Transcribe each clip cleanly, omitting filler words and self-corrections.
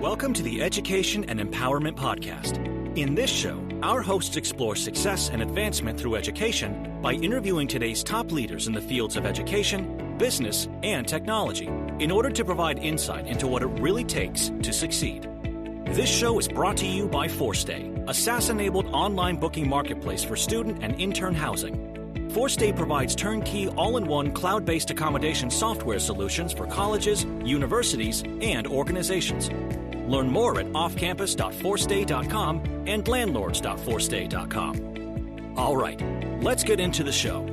Welcome to the Education and Empowerment Podcast. In this show, our hosts explore success and advancement through education by interviewing today's top leaders in the fields of education, business, and technology in order to provide insight into what it really takes to succeed. This show is brought to you by Forstay, a SaaS-enabled online booking marketplace for student and intern housing. Forstay provides turnkey, all-in-one, cloud-based accommodation software solutions for colleges, universities, and organizations. Learn more at offcampus.forstay.com and landlords.forstay.com. All right, let's get into the show.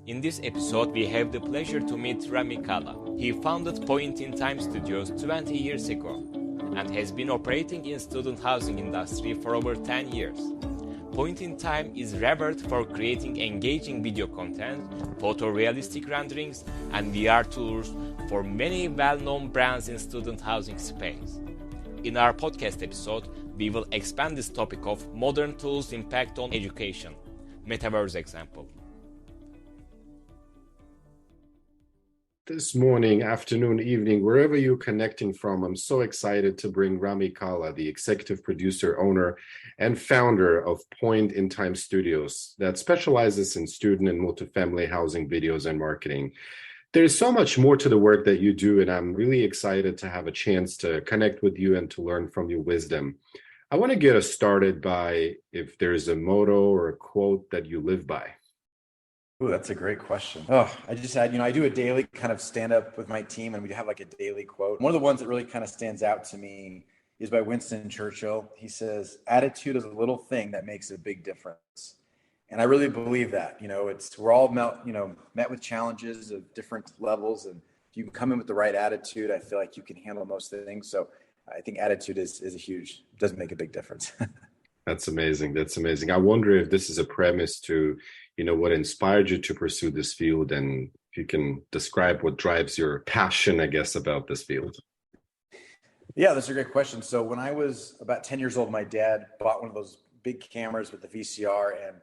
In this episode, we have the pleasure to meet Rami Kalla. He founded Point in Time Studios 20 years ago and has been operating in student housing industry for over 10 years. Point in Time is revered for creating engaging video content, photorealistic renderings, and VR tours for many well-known brands in student housing space. In our podcast episode, we will expand this topic of modern tools' impact on education. Metaverse example. This morning, afternoon, evening, wherever you're connecting from, I'm so excited to bring Rami Kalla, the executive producer, owner, and founder of Point in Time Studios that specializes in student and multifamily housing videos and marketing. There's so much more to the work that you do, and I'm really excited to have a chance to connect with you and to learn from your wisdom. I want to get us started by if there's a motto or a quote that you live by. Oh, that's a great question. I just had, I do a daily kind of stand up with my team and we have like a daily quote. One of the ones that really kind of stands out to me is by Winston Churchill. He says, attitude is a little thing that makes a big difference. And I really believe that, we're all met with challenges of different levels. And if you can come in with the right attitude, I feel like you can handle most things. So I think attitude does make a big difference. That's amazing. That's amazing. I wonder if this is a premise to, what inspired you to pursue this field, and if you can describe what drives your passion, I guess, about this field. Yeah, that's a great question. So when I was about 10 years old, my dad bought one of those big cameras with the VCR, and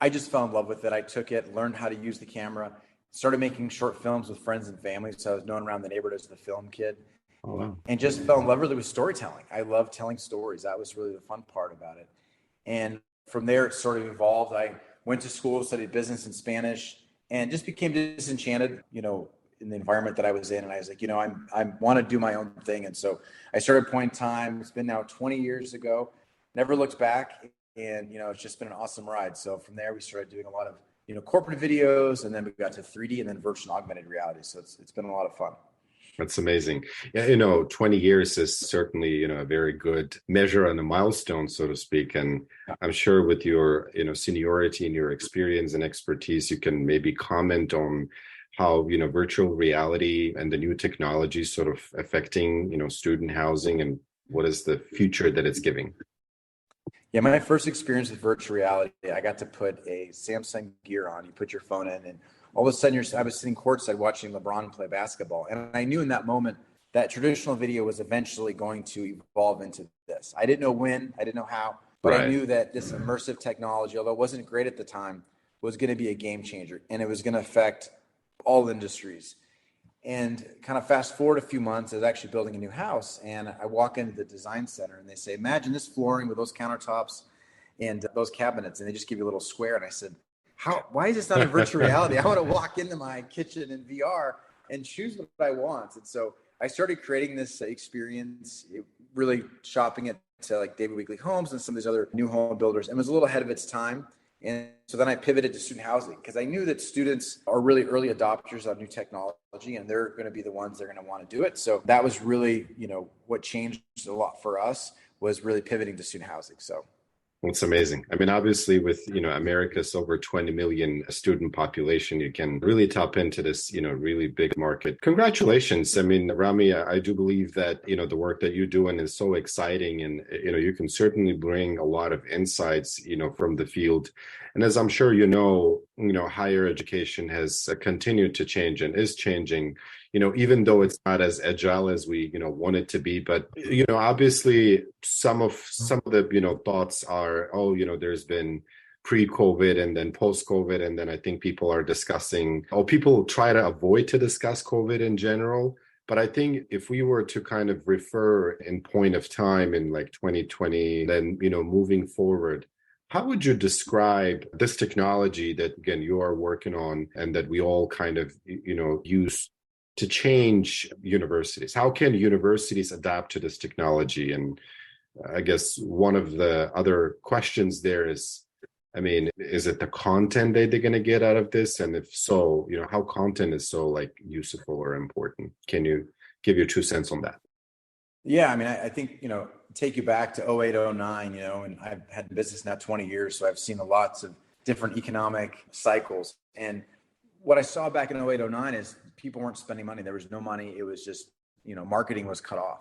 I just fell in love with it. I took it, learned how to use the camera, started making short films with friends and family. So I was known around the neighborhood as the film kid. Oh, wow. And just fell in love really with storytelling. I love telling stories. That was really the fun part about it. And from there, it sort of evolved. I went to school, studied business and Spanish, and just became disenchanted, in the environment that I was in. And I was like, I want to do my own thing. And so I started Point in Time. It's been now 20 years ago. Never looked back. And, it's just been an awesome ride. So from there, we started doing a lot of, corporate videos, and then we got to 3D and then virtual and augmented reality. So it's been a lot of fun. That's amazing. Yeah, 20 years is certainly, a very good measure and a milestone, so to speak. And I'm sure with your, seniority and your experience and expertise, you can maybe comment on how, virtual reality and the new technology sort of affecting, student housing, and what is the future that it's giving. Yeah, my first experience with virtual reality, I got to put a Samsung Gear on. You put your phone in, and all of a sudden, I was sitting courtside watching LeBron play basketball. And I knew in that moment that traditional video was eventually going to evolve into this. I didn't know when, I didn't know how, but right. I knew that this immersive technology, although it wasn't great at the time, was going to be a game changer. And it was going to affect all industries. And kind of fast forward a few months, I was actually building a new house. And I walk into the design center and they say, imagine this flooring with those countertops and those cabinets. And they just give you a little square. And I said, why is this not in virtual reality? I want to walk into my kitchen in VR and choose what I want. And so I started creating this experience, really shopping it to like David Weekley Homes and some of these other new home builders, and was a little ahead of its time. And so then I pivoted to student housing because I knew that students are really early adopters of new technology, and they're going to be the ones that are going to want to do it. So that was really, what changed a lot for us was really pivoting to student housing. So. It's amazing. I mean, obviously with, America's over 20 million student population, you can really tap into this, really big market. Congratulations. I mean, Rami, I do believe that, the work that you're doing is so exciting, and, you can certainly bring a lot of insights, from the field. And as I'm sure higher education has continued to change and is changing, even though it's not as agile as we, want it to be. But, obviously some of the, thoughts are, there's been pre-COVID and then post-COVID. And then I think people are discussing, or people try to avoid to discuss COVID in general. But I think if we were to kind of refer in point of time in like 2020, then, moving forward, how would you describe this technology that, again, you are working on and that we all kind of, use to change universities? How can universities adapt to this technology? And I guess one of the other questions there is, is it the content that they're going to get out of this? And if so, how content is so like useful or important? Can you give your 2 cents on that? Yeah, I think, take you back to 08, 09, and I've had business now 20 years. So I've seen lots of different economic cycles. And what I saw back in 08, 09 is people weren't spending money. There was no money. It was just, marketing was cut off.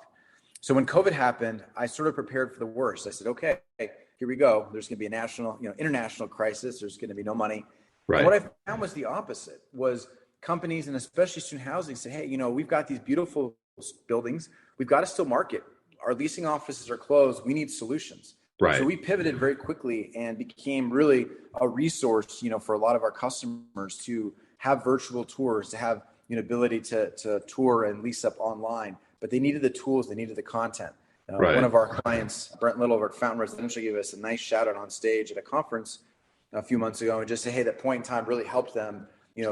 So when COVID happened, I sort of prepared for the worst. I said, okay, here we go. There's going to be a national, international crisis. There's going to be no money. Right. And what I found was the opposite, was companies and especially student housing said, hey, we've got these beautiful buildings. We've got to still market. Our leasing offices are closed. We need solutions. Right. So we pivoted very quickly and became really a resource, for a lot of our customers to have virtual tours, to have ability to tour and lease up online. But they needed the tools, they needed the content. Right. One of our clients, Brent Little over at Fountain Residential, gave us a nice shout out on stage at a conference a few months ago and just say, hey, that point in time really helped them,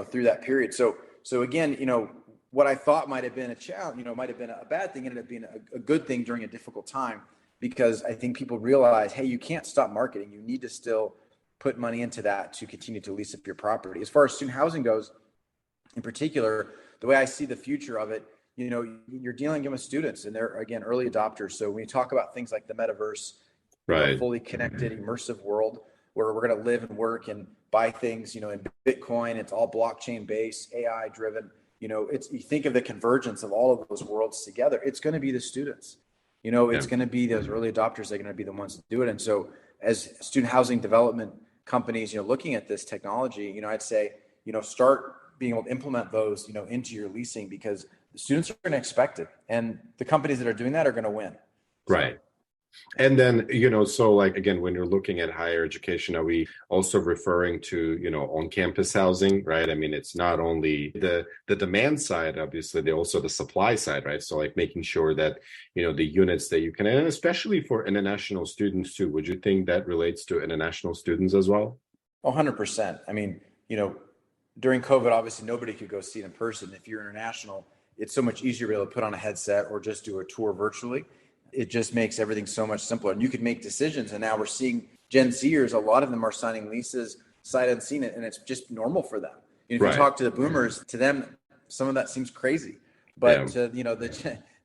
through that period. So again, what I thought might have been a challenge, might have been a bad thing, ended up being a good thing during a difficult time, because I think people realize, hey, you can't stop marketing. You need to still put money into that to continue to lease up your property. As far as student housing goes, in particular, the way I see the future of it, you're dealing with students and they're, again, early adopters. So when you talk about things like the Metaverse, right, fully connected, immersive world where we're going to live and work and buy things, in Bitcoin, it's all blockchain based, AI driven. You think of the convergence of all of those worlds together. It's going to be the students, it's going to be those early adopters. They're going to be the ones to do it. And so as student housing development companies, looking at this technology, I'd say, start being able to implement those, into your leasing, because the students are going to expect it. And the companies that are doing that are going to win. Right. And then, so like, again, when you're looking at higher education, are we also referring to, on-campus housing, right? It's not only the demand side, obviously, they're also the supply side, right? So like making sure that, the units that you can, and especially for international students too, would you think that relates to international students as well? 100%. During COVID, obviously, nobody could go see it in person. If you're international, it's so much easier to be able to put on a headset or just do a tour virtually. It just makes everything so much simpler, and you could make decisions. And now we're seeing Gen Zers, a lot of them are signing leases sight unseen, and it's just normal for them. If you talk to the boomers, to them, some of that seems crazy, but to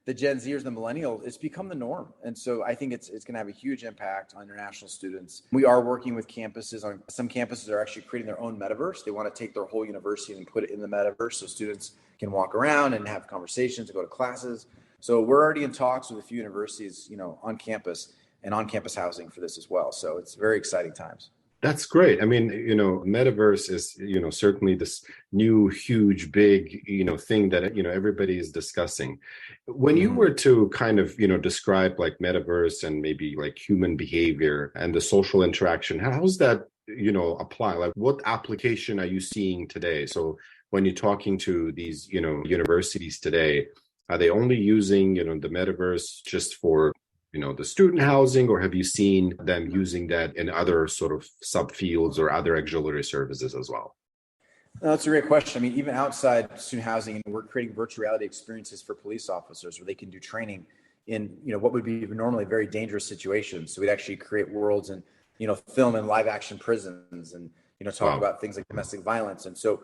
the Gen Zers, the millennials, it's become the norm. And so I think it's going to have a huge impact on international students. We are working with campuses. On some campuses are actually creating their own metaverse. They want to take their whole university and put it in the metaverse so students can walk around and have conversations, go to classes. So we're already in talks with a few universities, on campus and on-campus housing for this as well. So it's very exciting times. That's great. Metaverse is, certainly this new, huge, big, thing that, everybody is discussing. When you were to kind of, describe like Metaverse and maybe like human behavior and the social interaction, how's that, apply? Like what application are you seeing today? So when you're talking to these, universities today, are they only using, the Metaverse just for, the student housing, or have you seen them using that in other sort of subfields or other auxiliary services as well? No, that's a great question. Even outside student housing, we're creating virtual reality experiences for police officers where they can do training in, what would be normally very dangerous situations. So we'd actually create worlds and, film in live action prisons and, talk about things like domestic violence. And so,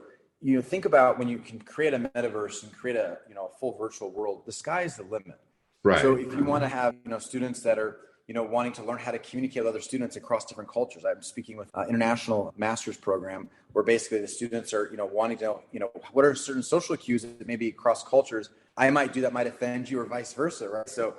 think about when you can create a metaverse and create a, full virtual world, the sky is the limit. Right. So if you want to have, students that are, wanting to learn how to communicate with other students across different cultures. I'm speaking with an international master's program where basically the students are, wanting to know, what are certain social cues that maybe across cultures I might do that might offend you or vice versa, right? So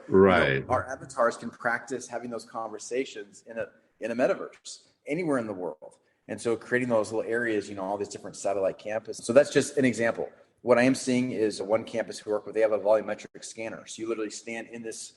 our avatars can practice having those conversations in a metaverse anywhere in the world. And so creating those little areas, all these different satellite campuses. So that's just an example. What I am seeing is one campus we work with, they have a volumetric scanner. So you literally stand in this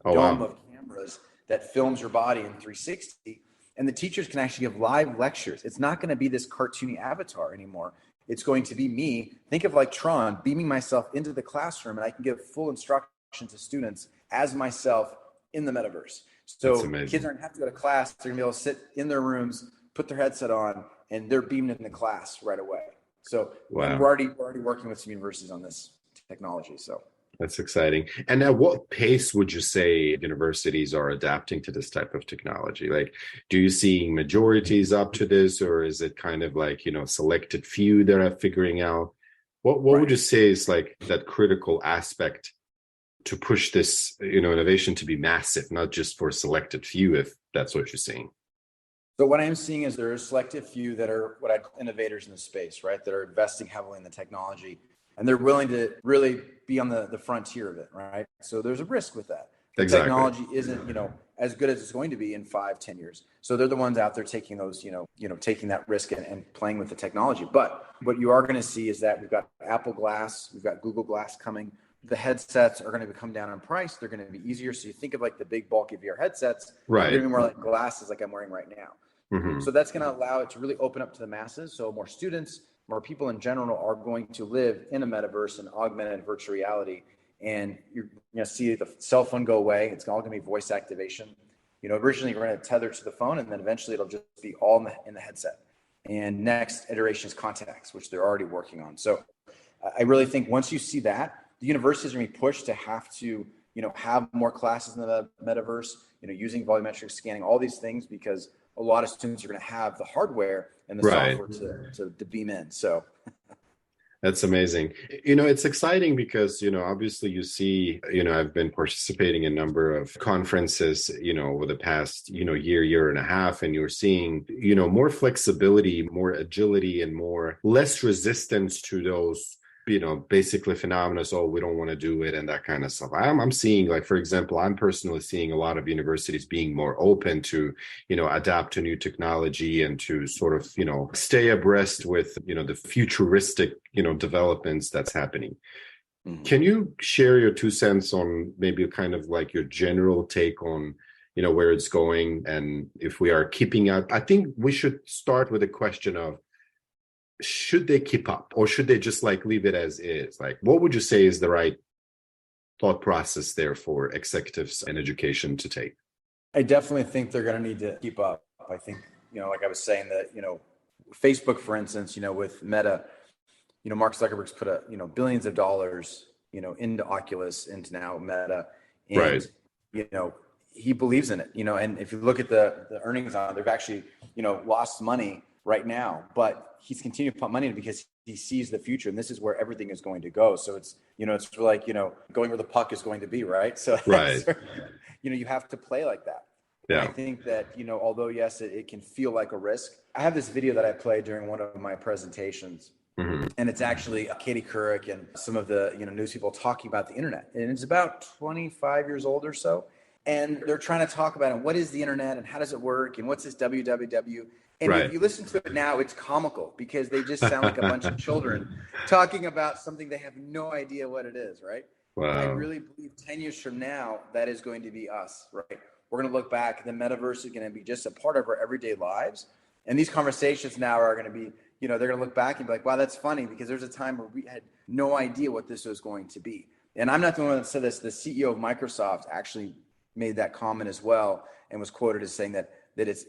dome of cameras that films your body in 360. And the teachers can actually give live lectures. It's not going to be this cartoony avatar anymore. It's going to be me. Think of like Tron, beaming myself into the classroom, and I can give full instruction to students as myself in the metaverse. So kids aren't have to go to class. They're going to be able to sit in their rooms, put their headset on, and they're beamed in the class right away. So we're already working with some universities on this technology. So that's exciting. And at what pace would you say universities are adapting to this type of technology? Like, do you see majorities up to this, or is it kind of like, selected few that are figuring out? What would you say is like that critical aspect to push this, innovation to be massive, not just for a selected few, if that's what you're saying? So what I'm seeing is there are a selective few that are what I call innovators in the space, right? That are investing heavily in the technology, and they're willing to really be on the frontier of it, right? So there's a risk with that. The technology isn't, as good as it's going to be in 5-10 years. So they're the ones out there taking those, taking that risk and playing with the technology. But what you are going to see is that we've got Apple Glass, we've got Google Glass coming. The headsets are going to come down in price. They're going to be easier. So you think of like the big bulky VR headsets, right? They're going to be more like glasses like I'm wearing right now. Mm-hmm. So that's going to allow it to really open up to the masses. So more students, more people in general are going to live in a metaverse and augmented virtual reality. And you're going to see the cell phone go away. It's all going to be voice activation. Originally you're going to tether to the phone, and then eventually it'll just be all in the headset. And next iteration is contacts, which they're already working on. So I really think once you see that, the universities are going to be pushed to have to, have more classes in the metaverse, using volumetric scanning, all these things, because a lot of students are going to have the hardware and the software to beam in. So that's amazing. It's exciting because, obviously you see, I've been participating in a number of conferences, over the past, year and a half, and you're seeing, more flexibility, more agility, and less resistance to those, basically phenomena. So we don't want to do it and that kind of stuff. I'm seeing, like, for example, I'm personally seeing a lot of universities being more open to, adapt to new technology and to sort of, stay abreast with, the futuristic, developments that's happening. Mm-hmm. Can you share your 2 cents on maybe kind of like your general take on, where it's going and if we are keeping up? I think we should start with a question of, should they keep up, or should they just like leave it as is? Like, what would you say is the right thought process there for executives and education to take? I definitely think they're going to need to keep up. I think, like I was saying that, Facebook, for instance, with Meta, Mark Zuckerberg's put billions of dollars, into Oculus, into now Meta. And, right. He believes in it, and if you look at the earnings on it, they've actually, lost money right now, but he's continuing to pump money in because he sees the future, and this is where everything is going to go. So it's, it's like, going where the puck is going to be, right? So right. You have to play like that. Yeah. I think that, although yes, it can feel like a risk. I have this video that I played during one of my presentations, mm-hmm. and it's actually Katie Couric and some of the, news people talking about the internet, and it's about 25 years old or so. And they're trying to talk about what is the internet and how does it work and what's this www. And right. If you listen to it now, it's comical because they just sound like a bunch of children talking about something they have no idea what it is, right? Wow. I really believe 10 years from now, that is going to be us, right? We're going to look back, the metaverse is going to be just a part of our everyday lives. And these conversations now are going to be, they're going to look back and be like, wow, that's funny, because there's a time where we had no idea what this was going to be. And I'm not the one that said this. The CEO of Microsoft actually made that comment as well and was quoted as saying that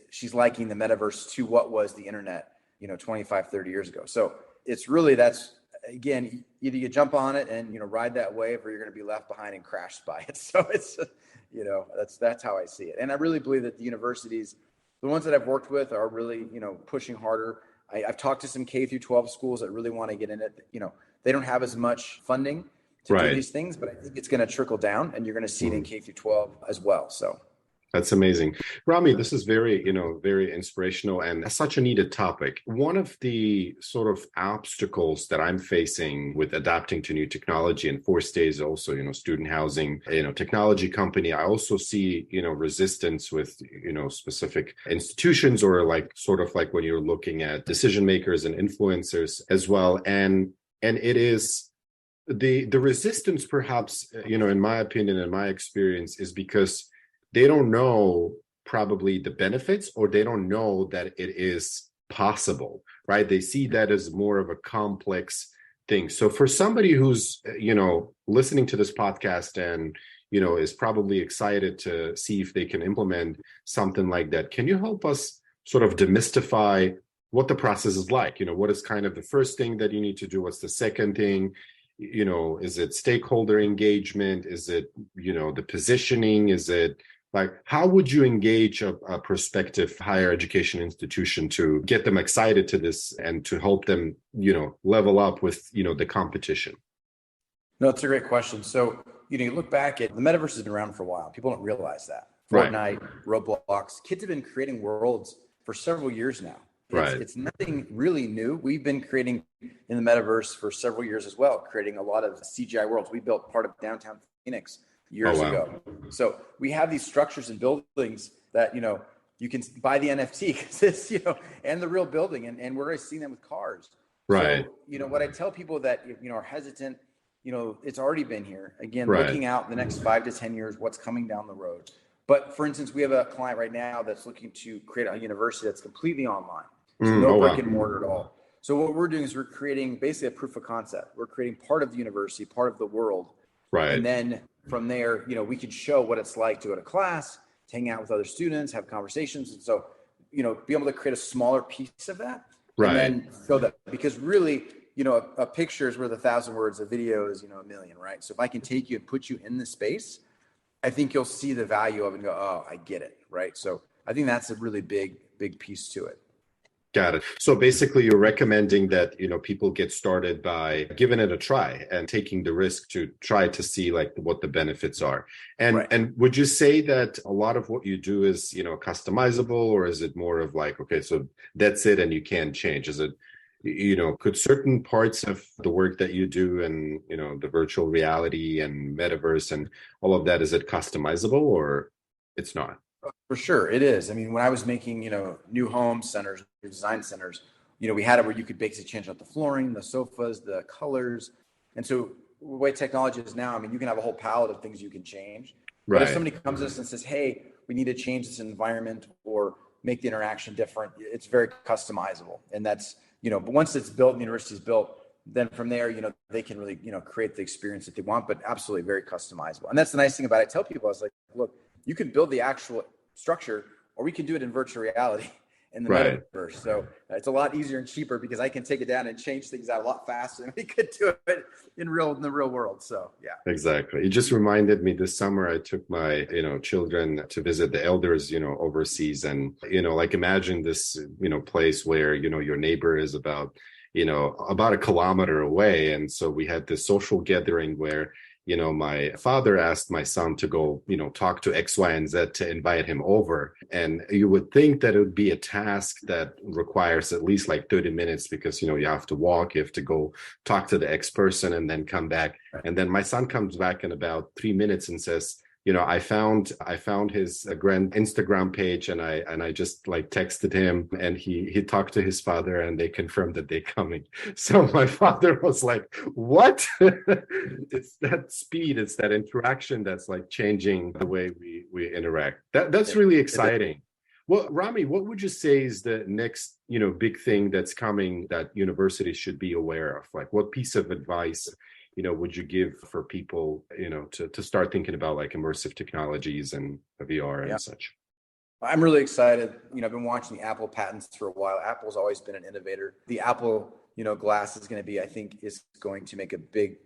she's liking the metaverse to what was the internet, 25, 30 years ago. So it's really, that's, again, either you jump on it and, ride that wave, or you're going to be left behind and crashed by it. So it's, that's how I see it. And I really believe that the universities, the ones that I've worked with, are really, pushing harder. I've talked to some K through 12 schools that really want to get in it. They don't have as much funding to do these things, but I think it's going to trickle down, and you're going to see it in K through 12 as well. So that's amazing. Rami, this is very, very inspirational and such a needed topic. One of the sort of obstacles that I'm facing with adapting to new technology, and Force Days also, student housing, technology company, I also see, resistance with, specific institutions, or like sort of like when you're looking at decision makers and influencers as well. And it is the resistance, perhaps, in my opinion and my experience, is because they don't know probably the benefits, or they don't know that it is possible, right? They see that as more of a complex thing. So for somebody who's, listening to this podcast and, is probably excited to see if they can implement something like that, can you help us sort of demystify what the process is like? What is kind of the first thing that you need to do? What's the second thing? Is it stakeholder engagement? Is it, the positioning? Is it like, how would you engage a prospective higher education institution to get them excited to this and to help them, level up with, the competition? No, it's a great question. So, you look back at the metaverse has been around for a while. People don't realize that. Right. Fortnite, Roblox, kids have been creating worlds for several years now. It's nothing really new. We've been creating in the metaverse for several years as well, creating a lot of CGI worlds. We built part of downtown Phoenix years ago. So we have these structures and buildings that, you can buy the NFT because it's, and the real building. And we're already seeing them with cars. Right. So, what I tell people that, are hesitant, it's already been here. Again, looking out the next 5 to 10 years, what's coming down the road. But for instance, we have a client right now that's looking to create a university that's completely online. So no brick and mortar at all. So what we're doing is we're creating basically a proof of concept. We're creating part of the university, part of the world. Right. And then from there, we can show what it's like to go to class, to hang out with other students, have conversations. And so, be able to create a smaller piece of that. Right. And then show that, because really, a picture is worth 1,000 words, a video is, 1,000,000, right? So if I can take you and put you in the space, I think you'll see the value of it and go, oh, I get it, right? So I think that's a really big piece to it. Got it. So basically you're recommending that, people get started by giving it a try and taking the risk to try to see like what the benefits are. And would you say that a lot of what you do is, customizable, or is it more of like, okay, so that's it and you can't change? Is it, could certain parts of the work that you do and, the virtual reality and metaverse and all of that, is it customizable or it's not? For sure, it is. I mean, when I was making, new home centers, design centers, we had it where you could basically change out the flooring, the sofas, the colors. And so the way technology is now, I mean, you can have a whole palette of things you can change. Right. But if somebody comes to us and says, hey, we need to change this environment or make the interaction different, it's very customizable. And that's, but once it's built and the university is built, then from there, they can really, create the experience that they want, but absolutely very customizable. And that's the nice thing about it. I tell people, I was like, look, you can build the actual structure, or we can do it in virtual reality in the metaverse. So it's a lot easier and cheaper because I can take it down and change things out a lot faster than we could do it in the real world. So yeah. Exactly. You just reminded me, this summer I took my, children to visit the elders, overseas, and, like imagine this, place where, your neighbor is about a kilometer away. And so we had this social gathering where, my father asked my son to go, talk to X, Y, and Z to invite him over. And you would think that it would be a task that requires at least like 30 minutes because, you have to walk, you have to go talk to the X person and then come back. And then my son comes back in about 3 minutes and says, I found his grand Instagram page and I just like texted him, and he talked to his father and they confirmed that they're coming. So my father was like, what? It's that speed, it's that interaction that's like changing the way we interact. That's really exciting. Well, Rami, what would you say is the next, big thing that's coming that universities should be aware of? Like, what piece of advice would you give for people, to start thinking about like immersive technologies and VR and such? I'm really excited. I've been watching the Apple patents for a while. Apple's always been an innovator. The Apple, glass is going to be, I think, is going to make a big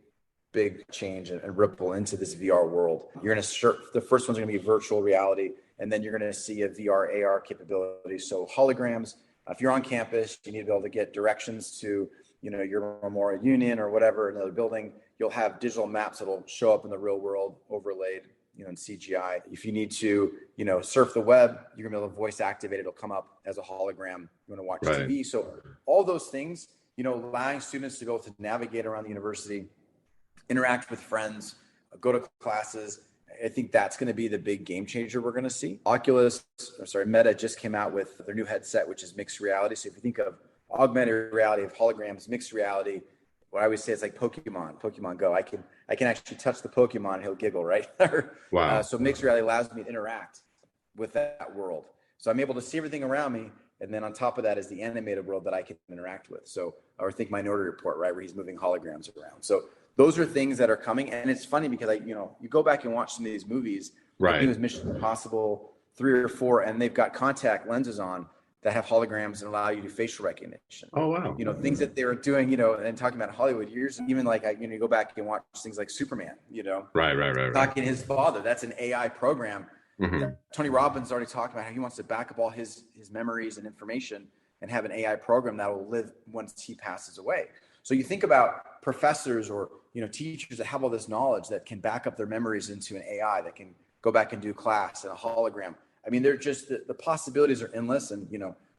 change and ripple into this VR world. You're going to the first one's going to be virtual reality, and then you're going to see a VR, AR capability. So holograms. If you're on campus, you need to be able to get directions to your Memorial Union or whatever, another building. You'll have digital maps that'll show up in the real world overlaid, in CGI. If you need to, surf the web, you're gonna be able to voice activate it. It'll come up as a hologram. You want to watch TV. So all those things, allowing students to be able to navigate around the university, interact with friends, go to classes. I think that's going to be the big game changer we're going to see. Meta just came out with their new headset, which is mixed reality. So if you think of augmented reality, of holograms, mixed reality, what I always say is like Pokemon Go. I can actually touch the Pokemon and he'll giggle, right? Wow. So mixed reality allows me to interact with that world. So I'm able to see everything around me. And then on top of that is the animated world that I can interact with. So, or think Minority Report, right, where he's moving holograms around. So those are things that are coming. And it's funny because you go back and watch some of these movies, right? Like it was Mission Impossible 3 or 4, and they've got contact lenses on that have holograms and allow you to do facial recognition. Oh, wow. Things that they were doing, and talking about Hollywood years, even like, you go back and watch things like Superman, Right. Talking to his father, that's an AI program. Mm-hmm. Tony Robbins already talked about how he wants to back up all his memories and information and have an AI program that will live once he passes away. So you think about professors or, teachers that have all this knowledge that can back up their memories into an AI that can go back and do class and a hologram. I mean, they're just, the possibilities are endless, and,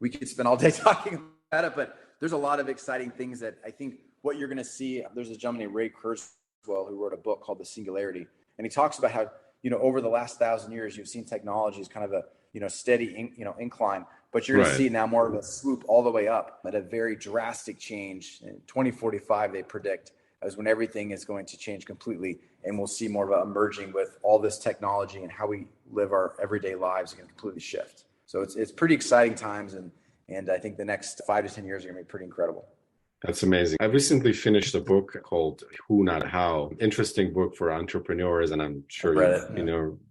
we could spend all day talking about it, but there's a lot of exciting things that I think what you're going to see. There's a gentleman named Ray Kurzweil who wrote a book called The Singularity. And he talks about how, over the last 1,000 years, you've seen technology as kind of a, steady, incline, but you're going to see now more of a swoop all the way up at a very drastic change. In 2045, they predict, as when everything is going to change completely, and we'll see more of a merging with all this technology, and how we live our everyday lives are going to completely shift. So it's pretty exciting times, and I think the next 5 to 10 years are going to be pretty incredible. That's amazing. I recently finished a book called Who Not How. Interesting book for entrepreneurs, and I'm sure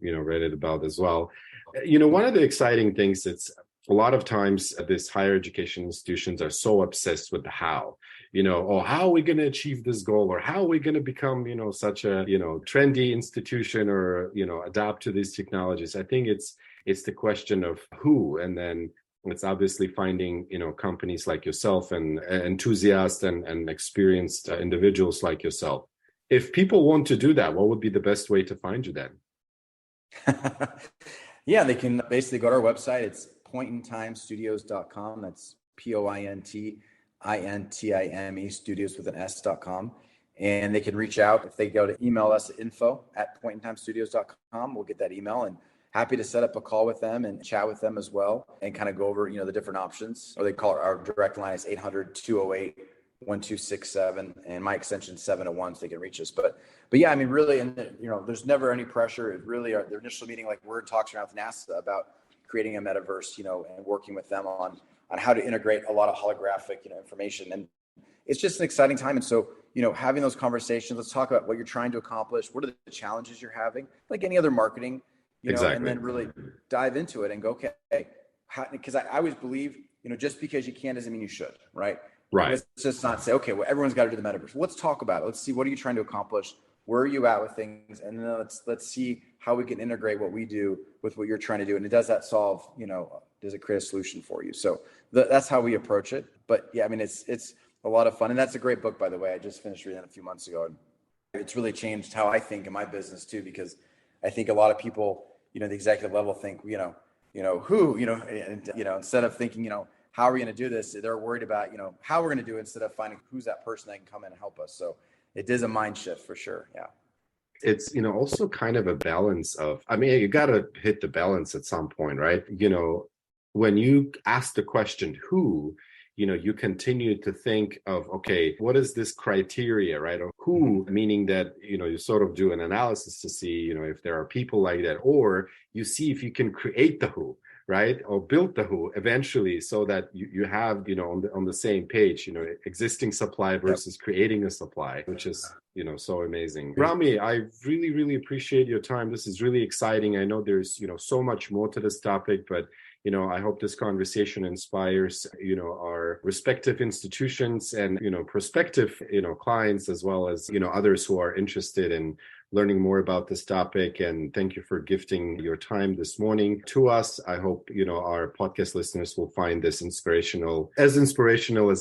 you read it about as well. One of the exciting things, it's a lot of times these higher education institutions are so obsessed with the how. How are we going to achieve this goal, or how are we going to become, such a, trendy institution, or, adapt to these technologies. I think it's the question of who, and then it's obviously finding, companies like yourself and enthusiasts and experienced individuals like yourself. If people want to do that, what would be the best way to find you then? Yeah, they can basically go to our website. It's pointintimestudios.com. That's POINTINTIME studios with an S.com. And they can reach out. If they go to email us at info@pointintimestudios.com, we'll get that email, and happy to set up a call with them and chat with them as well, and kind of go over, the different options. Or they call our direct line is 800-208-1267, and my extension is 701, so they can reach us. But yeah, I mean, really, and there's never any pressure. It really, their initial meeting, like we're talking around with NASA about creating a metaverse, and working with them on how to integrate a lot of holographic, information. And it's just an exciting time. And so, having those conversations, let's talk about what you're trying to accomplish. What are the challenges you're having? Like any other marketing, exactly. And then really dive into it and go, okay, because I always believe, just because you can doesn't mean you should, right? Right. Let's just not say, okay, well, everyone's got to do the metaverse. Let's talk about it. Let's see, what are you trying to accomplish? Where are you at with things? And then let's see how we can integrate what we do with what you're trying to do. And does that solve, does it create a solution for you? So that's how we approach it. But yeah, I mean, it's a lot of fun. And that's a great book, by the way. I just finished reading it a few months ago. And it's really changed how I think in my business too, because I think a lot of people, the executive level think, who, instead of thinking, how are we going to do this? They're worried about, how we're going to do it, instead of finding who's that person that can come in and help us. So it is a mind shift for sure. Yeah. It's, also kind of a balance of, I mean, you got to hit the balance at some point, right? When you ask the question, who, you continue to think of, okay, what is this criteria, right? Or who, meaning that, you sort of do an analysis to see, if there are people like that, or you see if you can create the who, right? Or build the who eventually, so that you have, on the same page, existing supply versus creating a supply, which is, so amazing. Rami, I really, really appreciate your time. This is really exciting. I know there's, so much more to this topic, but I hope this conversation inspires, our respective institutions and, prospective, clients, as well as, others who are interested in learning more about this topic. And thank you for gifting your time this morning to us. I hope, our podcast listeners will find this inspirational as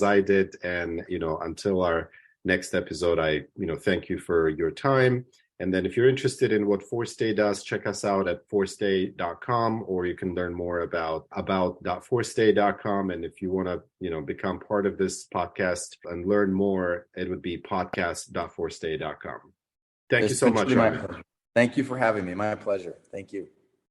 I did. And, until our next episode, I, thank you for your time. And then if you're interested in what Forstay does, check us out at forstay.com, or you can learn more about.forstay.com. And if you want to, become part of this podcast and learn more, it would be podcast.forstay.com. Thank you so much. Thank you for having me. My pleasure. Thank you.